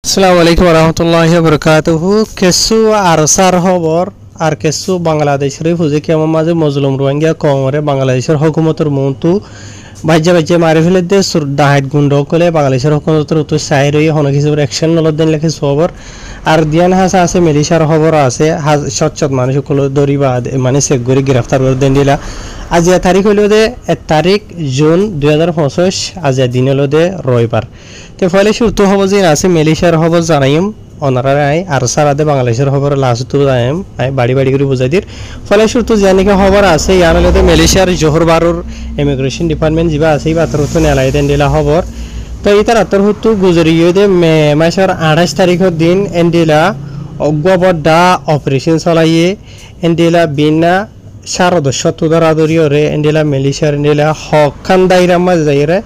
আসসালামু আলাইকুম রহমতুল্লাহি বরকাতুহু। কিছু আরসার খবর আর কিছু বাংলাদেশের ফুজি কেমন মাঝে মজলুম রোহিঙ্গা কমরে বাংলাদেশের হুকুমতের মন্তু বাজ্যা বাজ্যা মারি ফেলে দিয়ে দাহাইট গুন্ড করে বাংলাদেশের হুকুমতের উত্তর চাই রই হন কিছু অ্যাকশন নলত দিন লেখে খবর আর দিয়ান হাসা আছে মিলিশার খবর আছে সচ্চত মানুষ সকল দড়ি বা মানে চেক করে গ্রেফতার করে দেন দিলা। আজিয়া তারিখ হইল দে 1 তারিখ জুন 2025 আজিয়া দিন হইল দে রবিবার। তো ফলে শুরু হব যে আছে মিলিশার খবর জানাইম ওনারা আর সারাদে বাংলাদেশের খবর লাস্ট জানাইম বাড়ি বাড়ি করে বুঝাই দির। ফলে শুরু জানিকে খবর আছে ইয়ার হলে মিলিশিয়ার জোহর বারুর ইমিগ্রেশন ডিপার্টমেন্ট যা আছে বাতর হতো নেলাই দেন দিলা খবর। তো ইতার আতর হতো গুজরিয়ে দে মে মাসের 28 তারিখের দিন এন্ডিলা অজ্ঞবড্ডা অপারেশন চলাইয়ে এন্ডিলা বিনা সারদস্য তুদারাদরিয়রে এন্ডিলা মিলিশিয়ার এন্ডিলা হকান দাইরা মাঝ যাইরে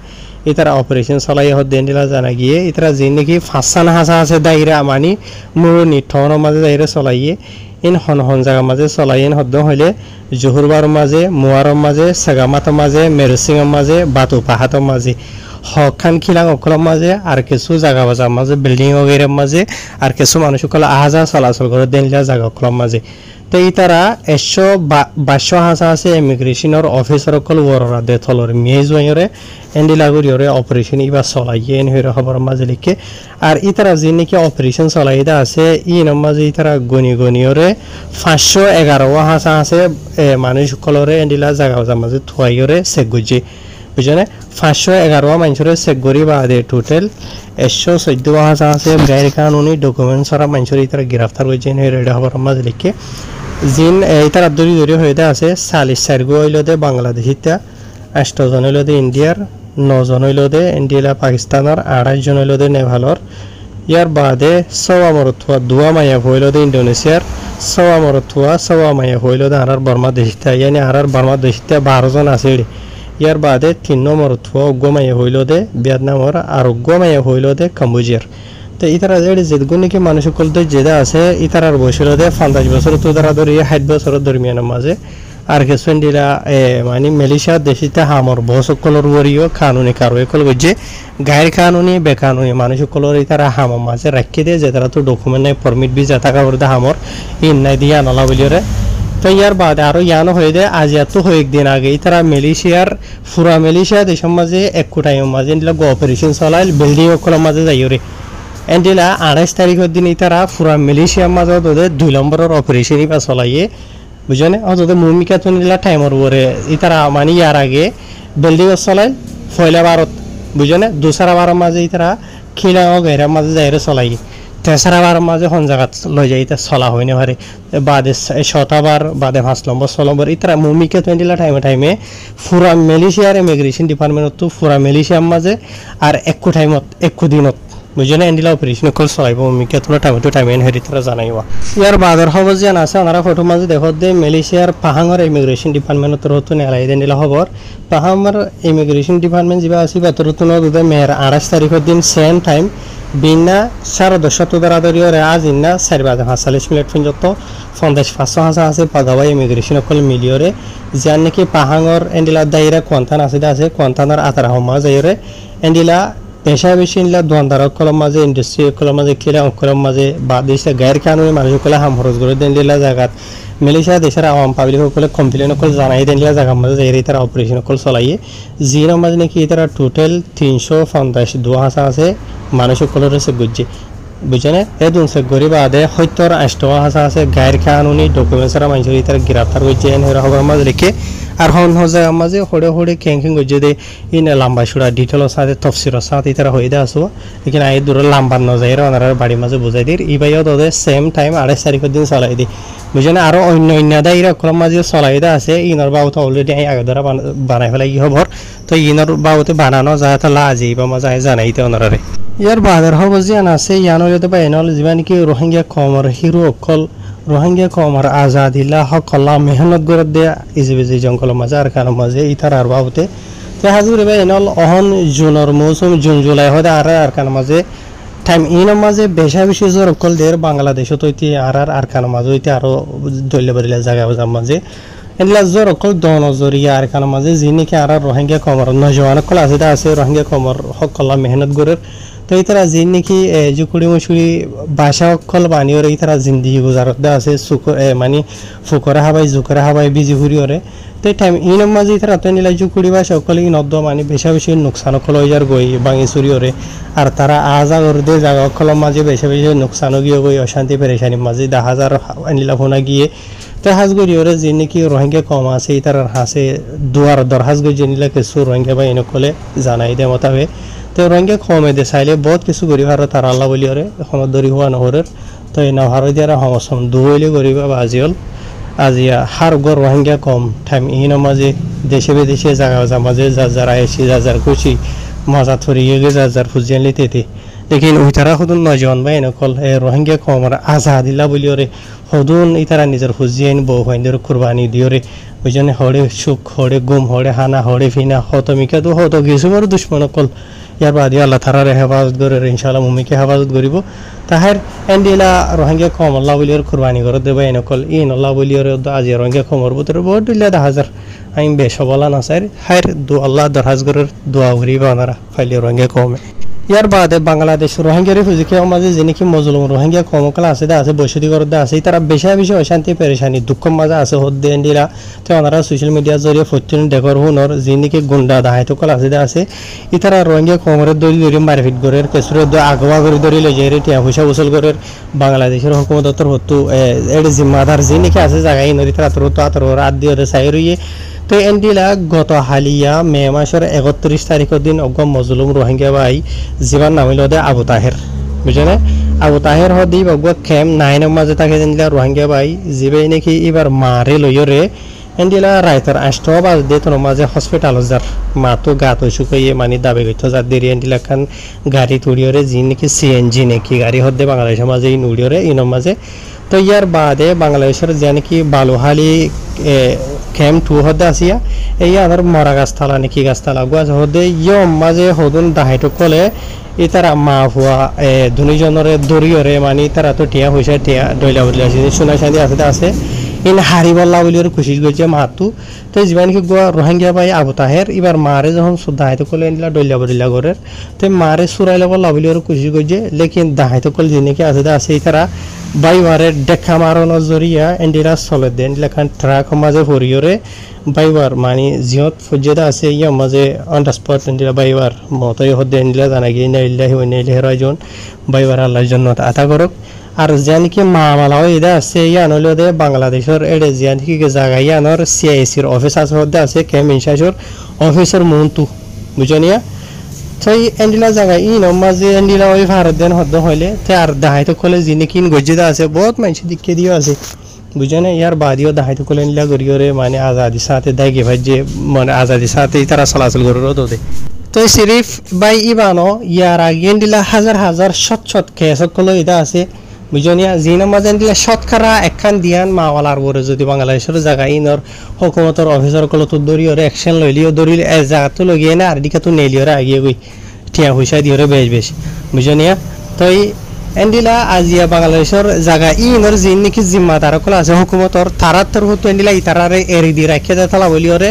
ইতারা অপারেশন চলাই হত দেন্ডিলা জানা গিয়ে ইতারা যে নাকি ফাঁসান হাসা আছে দাইরা মানি মুরনি ঠনের মাঝে দাইরা চলাইয়ে ইন হন হন জায়গার মাঝে চলাইন হদ্দ হইলে জহুরবার মাঝে মুয়ারম মাঝে সাগামাত মাঝে মেরুসিংয়ের মাঝে বাতু পাহাতের মাঝে হকান খিলাং অকলের মাঝে আর কিছু জায়গা বাজার মাঝে বিল্ডিং ওগেরের মাঝে আর কিছু মানুষ সকলে আহাজা চলাচল করে দেন্ডিলা জায়গা অকলের মাঝে। তো ইতারা 122 হাসা আছে ইমিগ্রেশনের অফিসার অকল ওরা দে থলর মেজরে এন্ডিলাগুরিয়রে অপারেশন ইবা চলাইয়ে এন হইরে খবর মাঝে লিখে আর ইতারা যে নাকি অপারেশন চলাইদা আছে ইনের মাঝে ইতারা গনিয়রে 511 হাসা আছে মানুষ সকলরে এন্ডিলা জায়গা বাজার মাঝে থুয়াইরে চেক গুজি বুঝনে 511 মানুষরে চেক করি বাদে টোটাল 114 হাসা আছে গায়ের কানুনি ডকুমেন্টস আর মানুষরে ইতারা গ্রেফতার হয়েছে এন হইরে খবর মাঝে লিখে জিন ইতার দরি দরি হয়ে আছে 44 হইল দে বাংলাদেশিতা 8 জন হইল দে ইন্ডিয়ার 9 জন হইল দে ইন্ডিয়া পাকিস্তানের 28 জন হইল দে নেপালর ইয়ার বাদে সওয়া মরথুয়া দুয়া মায়া হইল দে ইন্ডোনেশিয়ার সওয়া মরথুয়া সওয়া মায়া হইল দে আরার বর্মা দেশিতা ইয়ানি আরার বর্মা দেশিতা 12 জন আছে ইয়ার বাদে 3 নম্বর থুয়া উগ্র মায়া হইল দে ভিয়েতনামর আর উগ্র মায়া হইল দে কম্বোজিয়ার। তো ইতারা যে যেগুলো কি মানুষ সকল যেটা আছে ইতারার বয়স হলো দে 50 বছর তো তারা ধরে 60 বছরের দরমিয়ানের মাঝে আর কিছু দিলা মানে মালয়েশিয়া দেশিতে হামর বস সকলের ওরিও কানুনি কারো একল বুঝে গায়ের কানুনি বেকানুনি মানুষ সকলের ইতারা হামর মাঝে রাখি দিয়ে যে তারা তো ডকুমেন্ট নাই পারমিট ভিসা থাকা বলতে হামর ইন নাই দিয়ে আনালা বলিরে। তো ইয়ার বাদে আরো ইয়ানো হয়ে দেয় আজ এত কয়েকদিন আগে তারা মালয়েশিয়ার পুরা মালয়েশিয়া দেশের মাঝে এক কোটাইয়ের মাঝে অপারেশন চলাইল বিল্ডিং সকলের মাঝে যাইরে এন্ডিলা 28 তারিখের দিন তারা পুরা মালয়েশিয়ার মাঝে ওদের 2 নম্বরের অপারেশন ইবা চলাইয়ে বুঝনে ওদের ভূমিকা তো নিলা টাইমর ওরে ইতারা মানে ইয়ার আগে বিল্ডিং চলাইল ফয়লা ভারত বুঝনে দুসরা বারের মাঝে তারা খিলা ও গাইরার মাঝে যাইরে চলাইয়ে তেসরা বারের মাঝে হন জায়গা লই যাই তা চলা হয় না পারে বাদে 6টা বার বাদে 5 নম্বর 6 নম্বর ইতারা ভূমিকা তো নিলা টাইমে পুরা মালয়েশিয়ার ইমিগ্রেশন ডিপার্টমেন্ট তো পুরা মালয়েশিয়ার মাঝে আর এক দিনত বুঝনে এন্ডিলা অপারেশন কল চলাইব মিকে তোলা টাইম হেরি তারা জানাইবা। ইয়ার বাদর খবর যে আছে ওনারা ফটো মাঝে দেখো দে মালয়েশিয়ার পাহাঙর ইমিগ্রেশন ডিপার্টমেন্ট তোর হতো নেলাই দেনিলা খবর পাহাঙর ইমিগ্রেশন ডিপার্টমেন্ট যা আছে বাতর হতো নদে মেয়ের 28 তারিখের দিন সেম টাইম বিনা 10:30 দাঁড়াদরিয়রে আজ ইন্না 4:45 মিনিট পর্যন্ত 50 হাসা আছে পাগাবাই ইমিগ্রেশন কল মিলিয়রে যার নাকি পাহাঙর এন্ডিলা দাইরা কোয়ান্তান আছে কোয়ান্তানার আতারা হমা যাইরে এন্ডিলা পেশা বেশি নিলা দোয়ানদার কলম মাঝে ইন্ডাস্ট্রি কলম মাঝে খিলা কলম মাঝে বা দেশে গায়ের কানুনি মানুষ কলে হাম খরচ করে দেন দিলা জায়গাত মালয়েশিয়া দেশের আওয়াম পাবলিক সকলে কমপ্লেন কল জানাই দেন দিলা জায়গার মাঝে যাই তারা অপারেশন কল চলাইয়ে জিনের মাঝে নাকি তারা টোটাল 352 হাসা আছে মানুষ সকলের সে গুজে বুঝনে এ দুন সে গরিব আদে 70 হাসা আছে গায়ের কানুনি ডকুমেন্টস আর মানুষ তারা গ্রেফতার হয়েছে এন হওয়ার খবর মাঝে লিখে আর হন হজায় মাঝে হড়ে ক্যাং গজে দে ইন লম্বা সুরা ডিটেলর সাথে তফসিরের সাথে তারা হয়ে দে আসো লেকিন আই দূর লাম্বার ন যায় ওনার বাড়ির মাঝে বুঝাই দিই ইবাইও তোদের সেম টাইম 28 তারিখের দিন চলাই দিই বুঝেন আরো অন্য দায়রা কলম মাঝে চলাই দে আছে ইনর বাবুতে অলরেডি আগে ধরা বানাই ফেলাই কি খবর তো ইনর বাবুতে বানানো যায় তো লাজি বা মজা জানাইতে ওনারে। ইয়ার বাদের খবর যে আছে ইয়ানো যদি বা এনল যিমান কি রোহিঙ্গা কমর হিরো অকল রোহিঙ্গা কমর আজাদিল্লা হকল্লা মেহনত করে দেয়া ইজিবিজি জঙ্গলের মাঝে আর কারোর মাঝে ইতার আর বাবুতে তো হাজুর এবার এনল অহন জুনের মৌসুম জুন জুলাই হতে আর কারোর মাঝে টাইম ইনের মাঝে বেশি জোর অকল দের বাংলাদেশত হইতে আর কারোর মাঝে হইতে আরো দৈল্য বাড়িলা জায়গা বাজার মাঝে এনলা জোর অকল দন জরিয়া আর কারোর মাঝে যিনি কি আর রোহিঙ্গা কমর নজওয়ান অকল আছে আছে রোহিঙ্গা কমর হকল্লা মেহনত করে তো এই তারা যে নাকি জুকুড়ি মুসুড়ি বাসা অকল বানিওরে এই তারা জিন্দিগি গুজারত আছে মানে ফুকরে হাবাই জুকরে হাবাই বিজি ঘুরিওরে তো টাইম ইনম মাঝে তারা তো নিলা জুকুড়ি বাসা অকল ইনদ্দ মানে বেশা বেশি নোকসান অকল হয়ে যার গই বাঙি চুরিওরে আর তারা আজা করে দিয়ে জায়গা অকলের মাঝে বেশা বেশি নোকসানও গিয়ে গই অশান্তি পেরেশানির মাঝে 10,000 আনিলা ফোনা গিয়ে তো হাজ গরিওরে যে নাকি রোহিঙ্গা কম আছে এই তার হাসে দুয়ার দরহাজ গই জেনিলা কিছু রোহিঙ্গা বা এনকলে জানাই দে মতাবে তো রোহিঙ্গা কমে দে চাইলে বহুত কিছু গরিব আর তার আল্লাহ বলি ওরে এখন দরি হওয়া নহরের তো এই নাহার দিয়ে সমসম দুহইলে গরিব বা আজিল আজিয়া হার গর রোহিঙ্গা কম টাইম ইহিনের মাঝে দেশে বিদেশে জায়গা মাঝে যার যারা এসে যার যার খুশি মজা থরিয়ে গে যার যার ফুজিয়ান লিতে লেকিন ওই তারা সদুন নজন বা এনেকল রোহিঙ্গা কম আর আজাদিল্লা বলি ওরে সদুন এই তারা নিজের ফুজিয়ান বউ ফাইন্দের কুরবানি দিওরে ওই জন্য হরে সুখ হরে গুম হরে হানা হরে ফিনা হতমিকা তো হত কিছু বড় দুশ্মন অকল ইয়ার বাদে আল্লাহ তারারে হেফাজত করে ইনশাআল্লাহ মুমিকে হেফাজত করিব তাহার এন্ডিলা রোহিঙ্গা কম আল্লাহ বলিওর কুরবানি করে দেবে এনেকল ইন আল্লাহ বলিওর আজি রোহিঙ্গা কমর ভিতরে বহুত দিল্লা 10,000 আমি বেশ বলা না স্যার হার দু আল্লাহ দরহাজ করার দোয়া করিব ওনারা ফাইলে রোহিঙ্গা কমে ইয়ার বাদে বাংলাদেশ রোহিঙ্গা রিফিউজিকে মাঝে যে নাকি মজলুম রোহিঙ্গা কমকলা আছে আছে বসতি করতে আছে তারা বেশি বেশি অশান্তি পেরেশানি দুঃখ মাঝে আছে হদ্দে এন্ডিরা তো ওনারা সোশ্যাল মিডিয়ার জরিয়ে ফত্যুন দেখর হুনর যে নাকি গুন্ডা দাহাইতকল আছে ই তারা রোহিঙ্গা কমরের দড়ি দড়ি মারপিট করে কেসুরের আগোয়া করে দড়ি লই যায় টিয়া পয়সা উসল করে বাংলাদেশের হুকুমত হতো এর জিম্মাদার যে নাকি আছে জায়গায় নদী তারা আতর রাত দিয়ে চাই রইয়ে তো এন্ডিলা গত হালিয়া মে মাসের 31 তারিখের দিন অগম মজলুম রোহিঙ্গা ভাই জীবন নামিল দে আবু তাহের বুঝলে আবু তাহের হদি বগ খেম নাইনের মাঝে তাকে এন্ডিলা রোহিঙ্গা ভাই জিবে নাকি এবার মারে লইরে এন্ডিলা রাইতার 8 বাজ দিয়ে তোর মাঝে হসপিটাল যার মা তো গাত শুকাইয়ে মানে দাবি করতে যার দেরি এন্ডিলা খান গাড়ি তুড়িওরে জি নাকি সিএনজি নাকি গাড়ি হদ্দে বাংলাদেশের মাঝে এই নুড়িওরে ইনোর মাঝে তো ইয়ার বাদে বাংলাদেশের যে নাকি বালুহালি খেম 2 হদ্দে আসিয়া এই আবার মরা গাছতলা নাকি গাছতলা গাছ হদ্দে ইয়ম মাঝে হদুন দাহাইটো কলে ই তারা মা হুয়া দুজনের দরিয়রে মানে তারা তো টিয়া হয়েছে টিয়া ডইলা বলি আছে সোনা চাঁদি আছে ইন হারিবল্লা বলি খুশি করছে মাতু তো যিমান কি গোয়া রোহিঙ্গা ভাই আবু তাহের এবার মারে যখন দাহাইতো কলে এনলা ডইলা বলিলা করে তো মারে সুরাইলা বল্লা বলি খুশি করছে লেকিন দাহাইতো কল যে নাকি আছে এই তারা বাইবারে দেখা মারানোর জরিয়া এন্ডিরা চলে দেন লেখান ট্রাক মাঝে ভরিয়রে বাইবার মানে জিয়ত ফজ্জেদা আছে ইয়া মাঝে অন দ্য স্পট এন্ডিরা বাইবার মতই হদ্দে এন্ডিলা জানা গিয়ে নাইল্লাহি ওয়া নাইলাইহি রাজিউন বাইবার আল্লাহর জন্য আতা করক আর জানি কি মামালাও এদা আছে ইয়া নলে দে বাংলাদেশের এডে জানি কি জায়গা ইয়ানোর সিআইসির অফিস আছে হদ্দে আছে কেম ইনচার্জর অফিসার মন্টু বুঝনিয়া তাই এন্ডিলা জায়গা মাঝে এন্ডিলা ওই ভারত দেন হদ্দ হইলে তাই আর দাহাইতো কলে যিনি কিন গজ্জিদা আছে বহুত মানুষ দিকে দিও আছে বুঝে না ইয়ার বাদিও দাহাইতো কলে এন্ডিলা গরিয়রে মানে আজাদি সাথে দাইগে ভাই যে মানে আজাদি সাথে তারা চলাচল করো দে তো সিরিফ বাই ইবানো ইয়ার আগে এন্ডিলা হাজার শত কেস কলে ইদা আছে বুঝনিয়া জিনা মাঝে এন্ডিলা শতকরা একখান দিয়ান মাওয়ালার বরে যদি বাংলাদেশের জায়গা ইনর হুকুমতের অফিসার কলে তো দরিয়রে অ্যাকশন লইলিও দরিলে জায়গা তো লগিয়ে না আর দিকে তো নেলিওরে আগিয়ে গই টিয়া পয়সা দিওরে বেশ বুঝনিয়া তো এন্ডিলা আজিয়া বাংলাদেশের জায়গা ইনর যে নাকি জিম্মাদার কল আছে হুকুমতর তারাতর হতো এন্ডিলা ইতারারে এরি দি রাখে দেতলা বলিওরে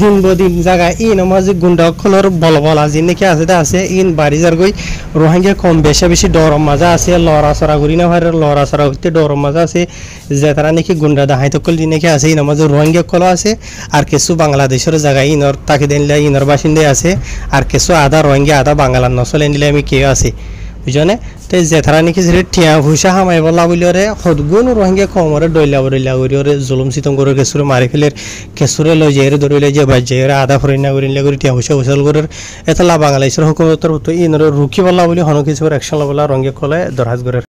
দিন বদিন জায়গা মাঝে গুন্ডাকলর বলবলা যে নাকি আছে ইন বাড়ি যার গই রোহিঙ্গা কম বেশি ডরম মাঝে আছে লড়াচড়া করি না ভাই লড়াচড়া করতে ডরম মাঝে আছে যে তারা নাকি গুন্ডা দাহাইতকল যে নাকি আছে ইন মাঝে রোহিঙ্গা কল আছে আর কিছু বাংলাদেশের জায়গা ইনর তাকে দিনলা ইনর বাসিন্দে আছে আর কিছু আধা রোহিঙ্গা আধা বাংলার নসল এন্ডিলা আমি কে আছে বুঝনে তো যে তারা নাকি যে টিয়া পয়সা হামাই বলা বলিওরে সদগুণ রোহিঙ্গা কমরে ডইলা করিওরে জুলুম সিতম করে কেসুরে মারি ফেলের কেসুরে লই যায় ধরিলে যে বাজ্যারে আধা ফরিনা করিলে করে টিয়া পয়সা উচাল করে এতলা বাংলাদেশের হুকুমতের হতো ইনরে রুকি বলা বলি হন কিছু অ্যাকশন লবলা রোহিঙ্গা কলে দরহাজ করে